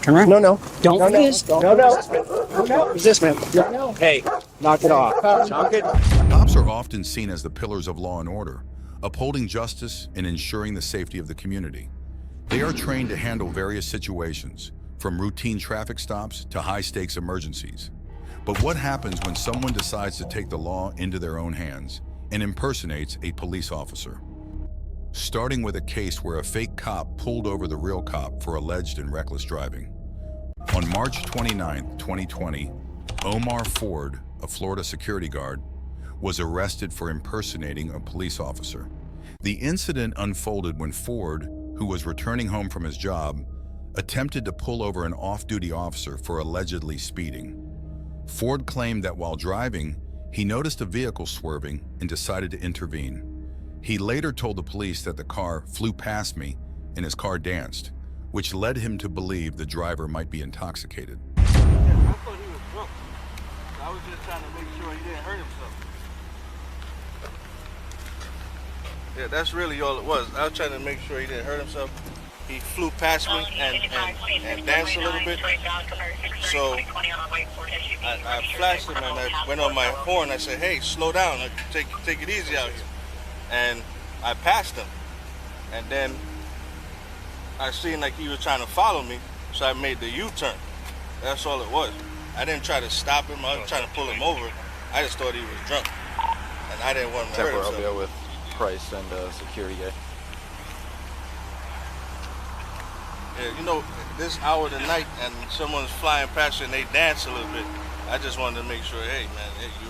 Turn around. No. Don't resist. No. Resist, man. No. Hey, knock it off. Knock it. Cops are often seen as the pillars of law and order, upholding justice and ensuring the safety of the community. They are trained to handle various situations, from routine traffic stops to high-stakes emergencies. But what happens when someone decides to take the law into their own hands and impersonates a police officer? Starting with a case where a fake cop pulled over the real cop for alleged and reckless driving. On March 29, 2020, Omar Ford, a Florida security guard, was arrested for impersonating a police officer. The incident unfolded when Ford, who was returning home from his job, attempted to pull over an off-duty officer for allegedly speeding. Ford claimed that while driving, he noticed a vehicle swerving and decided to intervene. He later told the police that the car flew past me and his car danced, which led him to believe the driver might be intoxicated. I thought he was drunk. I was just trying to make sure he didn't hurt himself. Yeah, that's really all it was. I was trying to make sure he didn't hurt himself. He flew past me and danced a little bit. So I flashed him and I went on my horn. I said, "Hey, slow down. Take it easy out here." And I passed him. And then I seen like he was trying to follow me, so I made the U-turn. That's all it was. I didn't try to stop him. I was trying to pull him over. I just thought he was drunk, and I didn't want him to hurt himself. Temporarily with Price and security guy. Yeah, you know, this hour of the night and someone's flying past you and they dance a little bit. I just wanted to make sure, hey man, hey, you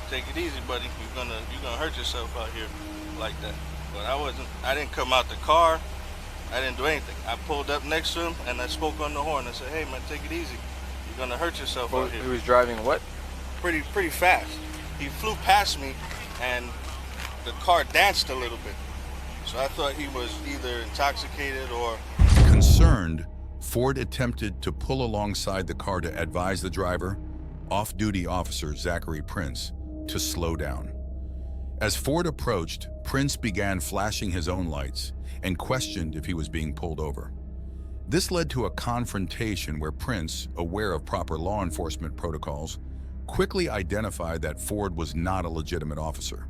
take it easy, buddy. You're gonna hurt yourself out here like that. But I didn't come out the car. I didn't do anything. I pulled up next to him and I spoke on the horn. I said, "Hey man, take it easy. You're gonna hurt yourself out here." He was driving what? Pretty fast. He flew past me and the car danced a little bit. So I thought he was either intoxicated or... Concerned, Ford attempted to pull alongside the car to advise the driver, off-duty officer Zachary Prince, to slow down. As Ford approached, Prince began flashing his own lights and questioned if he was being pulled over. This led to a confrontation where Prince, aware of proper law enforcement protocols, quickly identified that Ford was not a legitimate officer.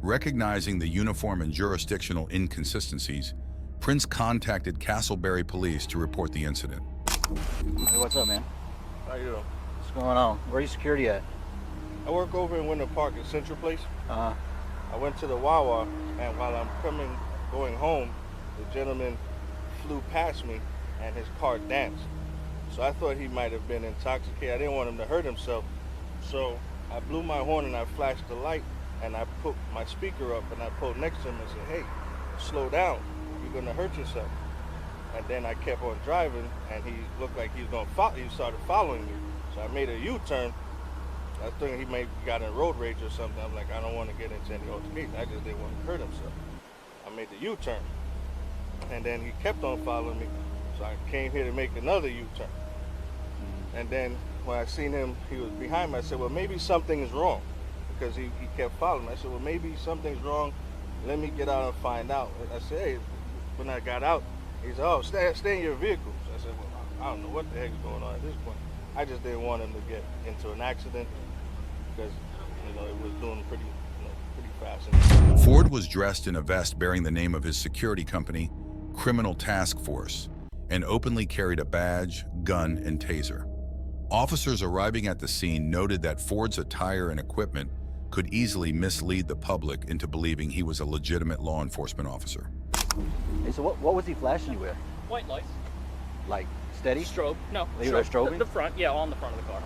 Recognizing the uniform and jurisdictional inconsistencies, Prince contacted Castleberry Police to report the incident. Hey, what's up, man? How you doing? What's going on? Where are you security at? I work over in Winter Park at Central Place. Uh-huh. I went to the Wawa, and while I'm going home, the gentleman flew past me and his car danced. So I thought he might have been intoxicated. I didn't want him to hurt himself. So I blew my horn and I flashed the light and I put my speaker up and I pulled next to him and said, "Hey, slow down. You're gonna hurt yourself." And then I kept on driving and he looked like he was gonna follow. He started following me. So I made a U-turn. I thought he may have got in road rage or something. I'm like, I don't want to get into any altercation. I just didn't want to hurt himself. I made the U-turn. And then he kept on following me. So I came here to make another U-turn. And then when I seen him, he was behind me. I said, well, maybe something is wrong. Because he kept following me. I said, well, maybe something's wrong. Let me get out and find out. I said, hey, when I got out, he said, oh, stay in your vehicle. So I said, well, I don't know what the heck is going on at this point. I just didn't want him to get into an accident because, it was doing pretty fast. Ford was dressed in a vest bearing the name of his security company, Criminal Task Force, and openly carried a badge, gun, and taser. Officers arriving at the scene noted that Ford's attire and equipment could easily mislead the public into believing he was a legitimate law enforcement officer. Hey, so what was he flashing you with? White lights. Like steady? Strobe. No. They were strobing? The front, yeah, on the front of the car.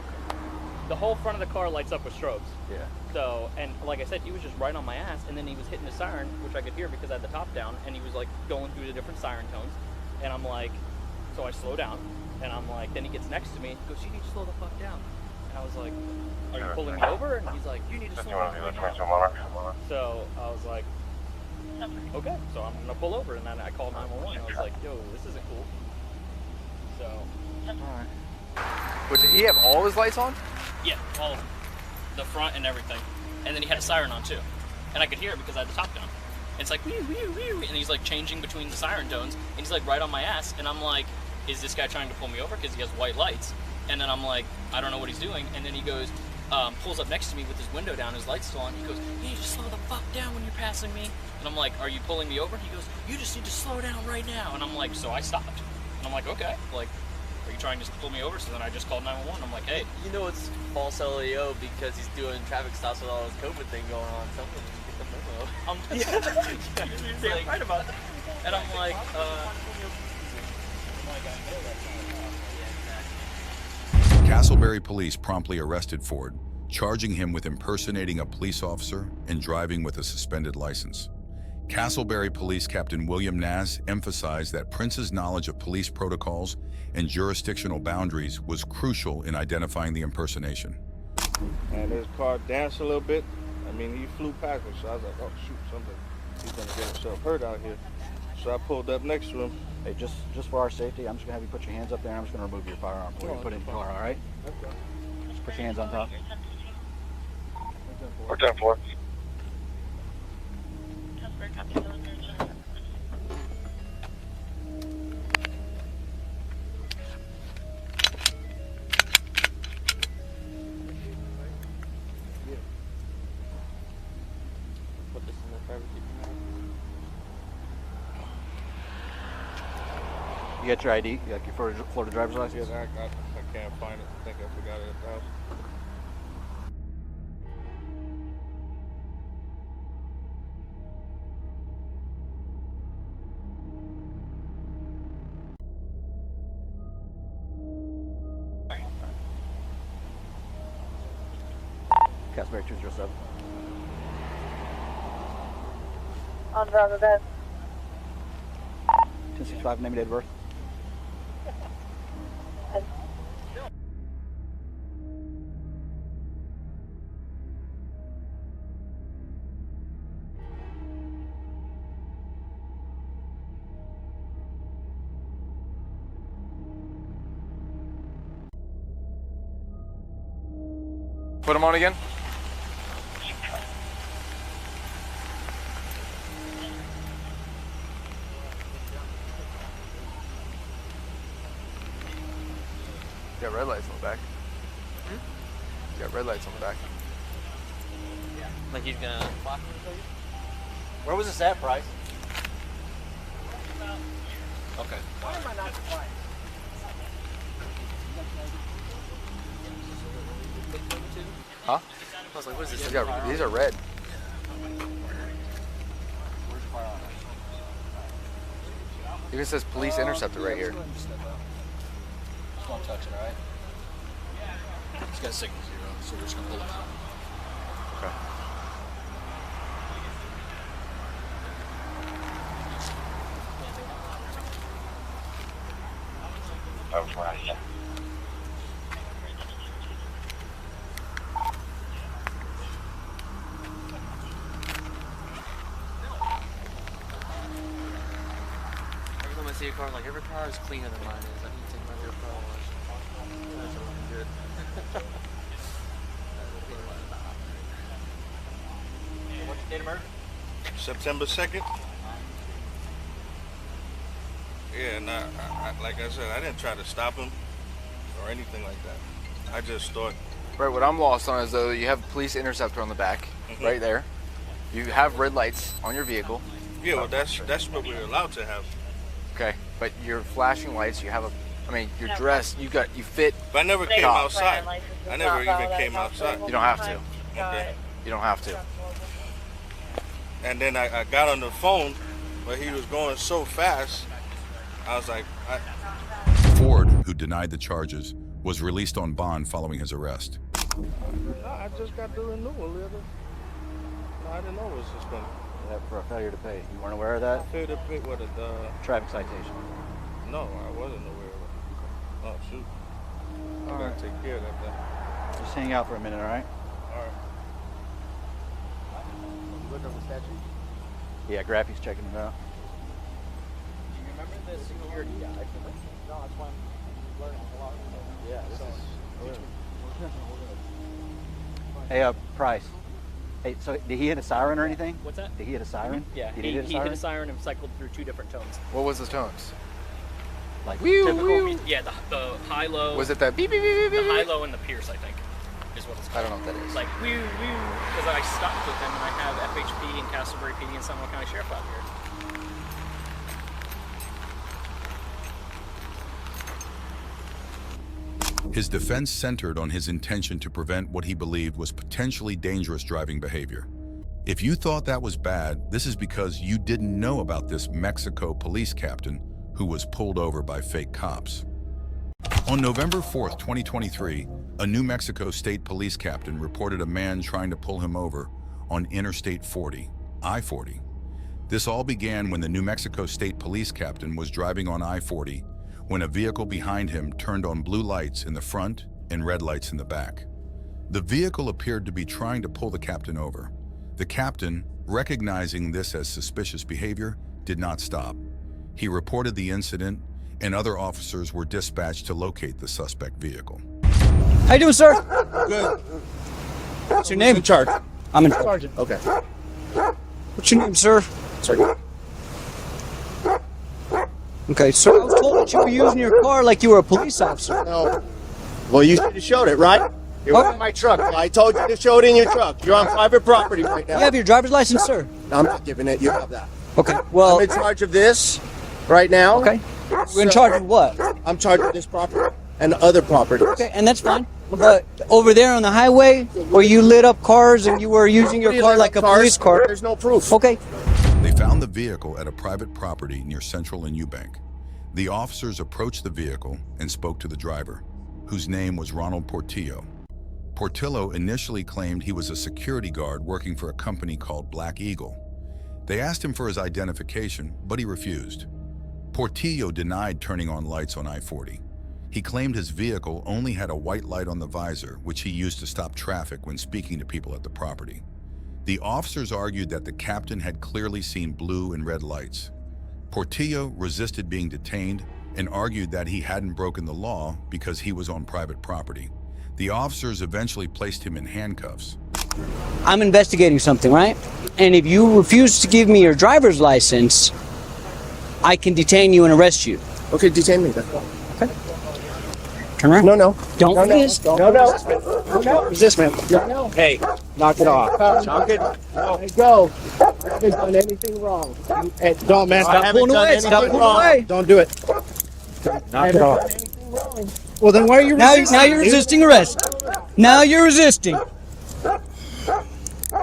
The whole front of the car lights up with strobes. Yeah. So, and like I said, he was just right on my ass, and then he was hitting the siren, which I could hear because I had the top down, and he was like going through the different siren tones, and I'm like, so I slow down, and I'm like, then he gets next to me, he goes, you need to slow the fuck down. And I was like, are you pulling me over? And he's like, you need to slow down right now. So I was like, okay, so I'm gonna pull over, and then I called 911. I was like, yo, this isn't cool. So. All right. But did he have all his lights on? Yeah, all of them. The front and everything. And then he had a siren on too. And I could hear it because I had the top down. And it's like, wee, wee, wee, wee. And he's like changing between the siren tones. And he's like right on my ass. And I'm like, is this guy trying to pull me over because he has white lights? And then I'm like, I don't know what he's doing. And then he goes, pulls up next to me with his window down, his lights still on. He goes, you need to slow the fuck down when you're passing me. And I'm like, are you pulling me over? He goes, you just need to slow down right now. And I'm like, so I stopped. And I'm like, okay, like, are you trying to pull me over? So then I just called 911. I'm like, hey. You know it's false LEO because he's doing traffic stops with all this COVID thing going on. Someone get the memo. You're right about that. And I'm like, Castleberry police promptly arrested Ford, charging him with impersonating a police officer and driving with a suspended license. Castleberry Police Captain William Naz emphasized that Prince's knowledge of police protocols and jurisdictional boundaries was crucial in identifying the impersonation. And his car danced a little bit. I mean, he flew past me, so I was like, oh shoot, he's gonna get himself hurt out here. So I pulled up next to him. Hey, just for our safety, I'm just gonna have you put your hands up there and I'm just gonna remove your firearm for you. Put it in the car, all right? Okay. Just put your hands on top. We're 10-4. Put this in the driver's seat. You got your ID? You got your Florida driver's license? Yeah, I can't find it. I think I forgot it at the house. Castleberry 207. On the bed. 1065, name and date of birth. Put him on again. You got red lights on the back. You got red lights on the back. Like he's gonna block me or Where was this at, Bryce? Okay. Huh? I was like, what is this? These are red. Even says police interceptor right here. Just don't touch it, all right? It's got signal 0, so we're just gonna pull it out. Okay. Every time I see a car, like every car is cleaner than mine is. I need to take my rear car wash. That's looking good. what's the date of murder? September 2nd. Yeah, and like I said, I didn't try to stop him or anything like that. I just thought. Right, what I'm lost on is though you have police interceptor on the back, right there. You have red lights on your vehicle. Yeah, well, that's what we're allowed to have. Okay, but you're flashing lights. You have you're dressed. You fit. But I never came outside. I never even came outside. You don't have to. Okay. You don't have to. And then I got on the phone, but he was going so fast. I was like, Ford, who denied the charges, was released on bond following his arrest. no, I just got the renewal, Little. No, I didn't know it was suspended. For a failure to pay. You weren't aware of that? Failure to pay what Traffic citation. No, I wasn't aware of it. Oh shoot. I All gotta right. take care of that then. Just hang out for a minute, all right? Alright. Look on the statue. Yeah, Graffy's checking it out. Do you remember the security guy? No, that's why I'm learning a lot. Yeah, this is. Hey, Price. Hey, so did he hit a siren or anything? What's that? Did he hit a siren? Yeah, Did he hit a hit siren? a siren and cycled through 2 different tones. What was the tones? Like Whew, typical, whew. yeah, the high low. Was it the beep beep beep beep the beep? high low and the Pierce? I think is what it's I called. don't know what that is. Like woo woo, because I stopped with them and I have FHP and Castleberry PD and Seminole County Sheriff out here. His defense centered on his intention to prevent what he believed was potentially dangerous driving behavior. If you thought that was bad, this is because you didn't know about this Mexico police captain who was pulled over by fake cops. On November 4th, 2023, a New Mexico State Police captain reported a man trying to pull him over on Interstate 40, I-40. This all began when the New Mexico State Police captain was driving on I-40 when a vehicle behind him turned on blue lights in the front and red lights in the back. The vehicle appeared to be trying to pull the captain over. The captain, recognizing this as suspicious behavior, did not stop. He reported the incident, and other officers were dispatched to locate the suspect vehicle. How you doing, sir? Good. What's your name? In charge. I'm in charge. Okay. What's your name, sir? Sorry. Okay, sir, I was told that you were using your car like you were a police officer. No. Well, you should have showed it, right? You're What? in my truck. I told you to show it in your truck. You're on private property right now. You have your driver's license, sir? I'm not giving it. You have that. Okay, well, I'm in charge of this right now. okay. You're in charge of what? I'm charged of this property and other properties. Okay, and that's fine. But over there on the highway, where you lit up cars and you were using your car like a police car. There's no proof. Okay. They found the vehicle at a private property near Central and Eubank. The officers approached the vehicle and spoke to the driver, whose name was Ronald Portillo. Portillo initially claimed he was a security guard working for a company called Black Eagle. They asked him for his identification, but he refused. Portillo denied turning on lights on I-40. He claimed his vehicle only had a white light on the visor, which he used to stop traffic when speaking to people at the property. The officers argued that the captain had clearly seen blue and red lights. Portillo resisted being detained and argued that he hadn't broken the law because he was on private property. The officers eventually placed him in handcuffs. I'm investigating something, right? And if you refuse to give me your driver's license, I can detain you and arrest you. Okay, detain me then. Turn around. No. Don't resist. No. Resist, man. No. Hey, knock it off. Knock it. No. Hey, go. I haven't done anything wrong. Hey, don't, man. Stop pulling away. Stop pulling away. Don't do it. Knock it off. Well, then why are you resisting? Now you're resisting arrest. Now you're resisting.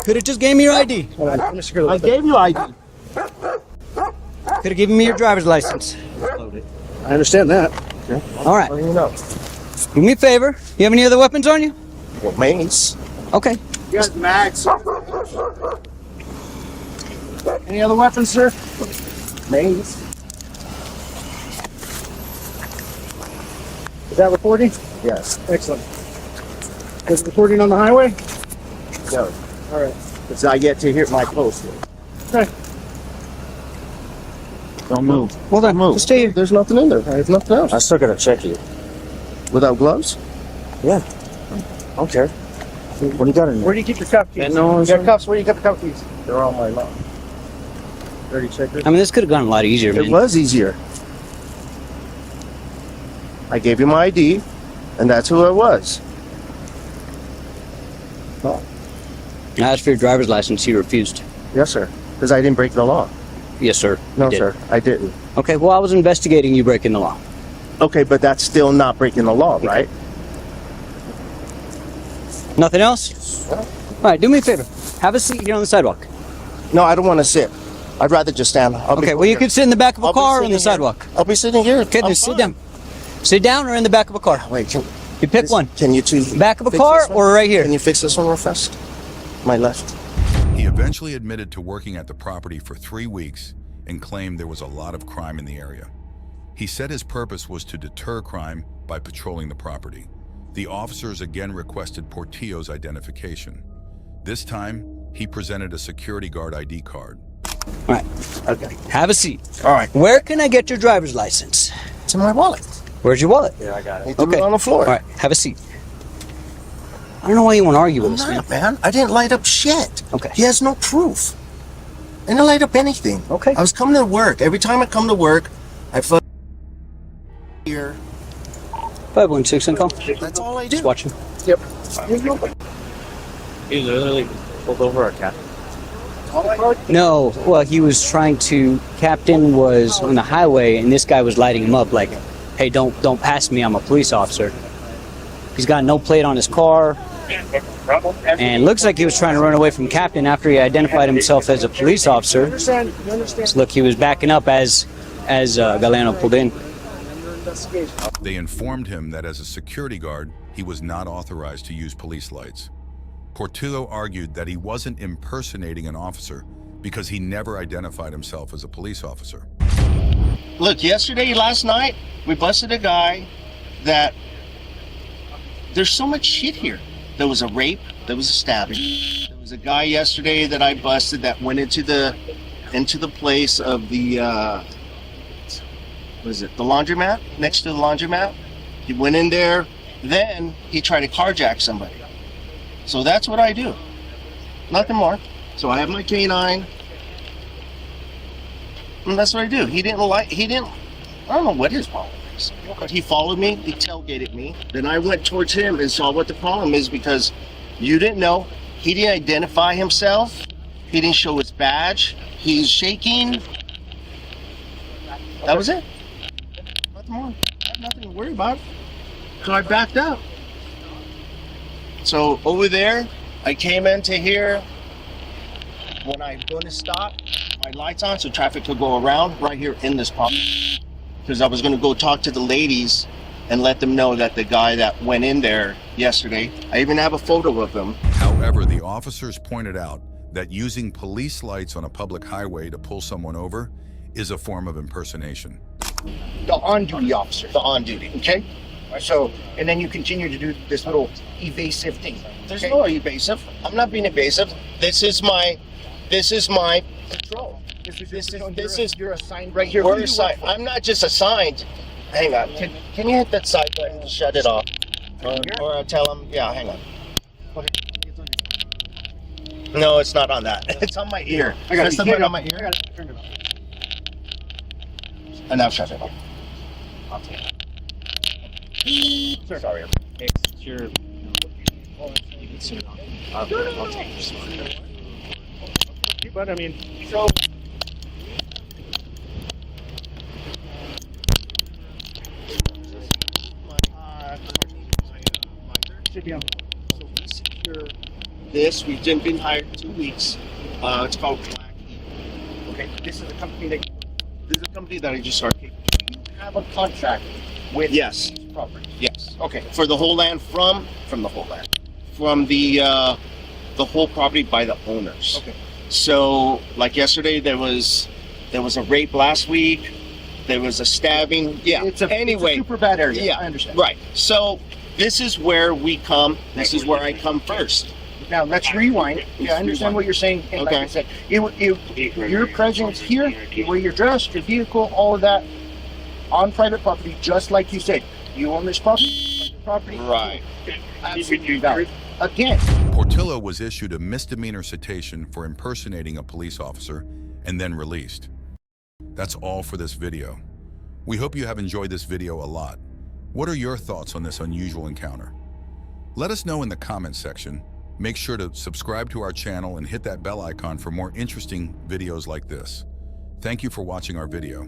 Could have just gave me your ID. I gave you ID. Could have given me your driver's license. I understand that. All right. You know. Do me a favor. You have any other weapons on you? Well, mace. Okay. You got mags. Any other weapons, sir? Mace. Is that recording? Yes. Excellent. Is it recording on the highway? No. All right. Because I get to hear my post. Okay. Don't move. Well then, Move. stay here. There's nothing in there. There's nothing else. I still gotta check you. Without gloves? Yeah. I don't care. What do you got in there? Where do you keep your cuff keys? And no one's You got cuffs? Where do you keep the cuff keys? They're on my lawn. Dirty checker. I mean, this could have gone a lot easier, It man. was easier. I gave you my ID, and that's who it was. I asked for your driver's license. You refused. Yes, sir. Because I didn't break the law. Yes, sir. No, You did. sir. I didn't. Okay, well, I was investigating you breaking the law. Okay, but that's still not breaking the law, right? Nothing else? All right, do me a favor. Have a seat here on the sidewalk. No, I don't want to sit. I'd rather just stand. Okay, well, you could sit in the back of a car or on the sidewalk. I'll be sitting here. Okay, I'm then sit fine. down. Sit down or in the back of a car. Wait, You pick one. Can you two... Back of a fix car this one? or right here? Can you fix this one real fast? My left. He eventually admitted to working at the property for 3 weeks and claimed there was a lot of crime in the area. He said his purpose was to deter crime by patrolling the property. The officers again requested Portillo's identification. This time, he presented a security guard ID card. All right, Okay. have a seat. All right. Where can I get your driver's license? It's in my wallet. Where's your wallet? Yeah, I got it. You threw Okay. it on the floor. All right, have a seat. I don't know why you want to argue with I'm us, man. not, man. I didn't light up shit. Okay. He has no proof. I didn't light up anything. Okay. I was coming to work. Every time I come to work, I felt... 516 call. That's all I do. Just watching. Yep. He literally pulled over our cat. No, well, he was trying to. Captain was on the highway, and this guy was lighting him up like, "Hey, don't pass me. I'm a police officer." He's got no plate on his car, and looks like he was trying to run away from Captain after he identified himself as a police officer. So look, he was backing up as Galeno pulled in. They informed him that as a security guard, he was not authorized to use police lights. Portillo argued that he wasn't impersonating an officer because he never identified himself as a police officer. Look, last night, we busted a guy that there's so much shit here. There was a rape, there was a stabbing. There was a guy yesterday that I busted that went into the place of the what is it, the laundromat, next to the laundromat. He went in there, then he tried to carjack somebody. So that's what I do. Nothing more. So I have my canine. And that's what I do. I don't know what his problem is. But he followed me, he tailgated me. Then I went towards him and saw what the problem is because you didn't know. He didn't identify himself. He didn't show his badge. He's shaking. That was it. Nothing more. I have nothing to worry about. So I backed up. So over there, I came into here. When I'm going to stop, my lights on so traffic could go around right here in this property. Because I was going to go talk to the ladies and let them know that the guy that went in there yesterday, I even have a photo of him. However, the officers pointed out that using police lights on a public highway to pull someone over is a form of impersonation. The on-duty officer, the on-duty, okay? So, and then you continue to do this little evasive thing. There's no evasive. I'm not being evasive. This is my patrol. You're assigned right here. We're assigned. I'm not just assigned. Hang on. Can you hit that side button to shut it off? Or tell them, yeah, hang on. No, it's not on that. It's on my ear. I got something on my ear. Turn it off. And now shut it off. Sorry. It's your. You can sit it on. I'll take this one. But I mean, so. So we secure this. We've been hired 2 weeks. It's called Black Eagle. Okay, this is a company that I just started. Do you have a contract with this property? Yes. Okay. For the whole land from the whole land, from the whole property by the owners. Okay. So like yesterday, there was a rape last week. There was a stabbing. Yeah. It's a super bad area. Yeah. I understand. Right. So this is where we come. This is where I come first. Now let's rewind. Yeah, I understand what you're saying. And okay. Like I said, your presence here, where you're dressed, your vehicle, all of that, on private property, just like you said. You own this property. Right. Absolutely valid. Again. Portillo was issued a misdemeanor citation for impersonating a police officer and then released. That's all for this video. We hope you have enjoyed this video a lot. What are your thoughts on this unusual encounter? Let us know in the comments section. Make sure to subscribe to our channel and hit that bell icon for more interesting videos like this. Thank you for watching our video.